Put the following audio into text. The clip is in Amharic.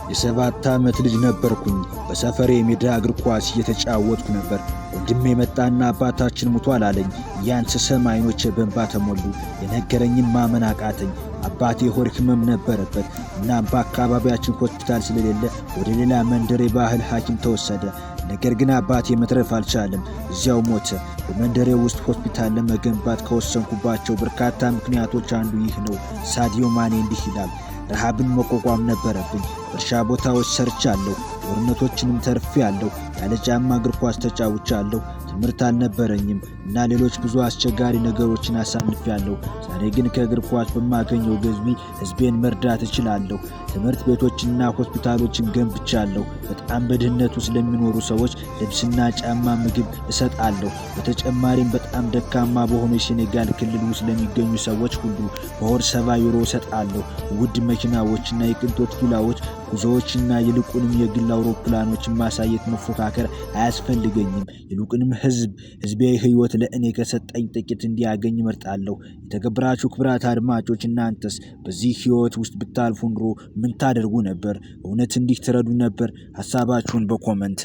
የ7 ዓመት ልጅ ነበርኩኝ። በሰፈሬ ሜዳ እግር ኳስ እየተጫወትኩ ነበር። ወንድሜ መጣና አባታችን ሞቷል አለኝ። ያን ስሰማ አይኖቼ በእንባ ተሞሉ። የነገረኝን ማመን አቃተኝ። አባቴ ሆድ ህመም ነበረበት። እናም በአካባቢያችን ሆስፒታል ስለሌለ ወደ ሌላ መንደር የባህል ሐኪም ተወሰደ። ነገር ግን አባቴ መትረፍ አልቻለም፣ እዚያው ሞተ። በመንደሬ ውስጥ ሆስፒታል ለመገንባት ከወሰንኩባቸው በርካታ ምክንያቶች አንዱ ይህ ነው። ሳዲዮ ማኔ እንዲህ ይላል፣ ረሃብን መቋቋም ነበረብኝ። እርሻ ቦታዎች ሰርቻለሁ፣ ጦርነቶችንም ተርፌያለሁ። ያለ ጫማ እግር ኳስ ተጫውቻለሁ። ትምህርት አልነበረኝም እና ሌሎች ብዙ አስቸጋሪ ነገሮችን አሳልፌያለሁ። ዛሬ ግን ከእግር ኳስ በማገኘው ገቢ ህዝቤን መርዳት እችላለሁ። ትምህርት ቤቶችና ሆስፒታሎችን ገንብቻለሁ። በጣም በድህነቱ ስለሚኖሩ ሰዎች ልብስና ጫማ፣ ምግብ እሰጣለሁ። በተጨማሪም በጣም ደካማ በሆኑ የሴኔጋል ክልል ውስጥ ለሚገኙ ሰዎች ሁሉ በወር 70 ዩሮ እሰጣለሁ። ውድ መኪናዎችና የቅንጦት ቪላዎች፣ ጉዞዎችና ይልቁንም የግል አውሮፕላኖችን ማሳየት መፎካከር አያስፈልገኝም። ይልቁንም ህዝቤ ህይወት ለእኔ ከሰጠኝ ጥቂት እንዲያገኝ እመርጣለሁ። የተከበራችሁ ክቡራት አድማጮች፣ እናንተስ በዚህ ህይወት ውስጥ ብታልፉ ኑሮ ምን ታደርጉ ነበር? እውነት እንዲህ ትረዱ ነበር? ሐሳባችሁን በኮመንት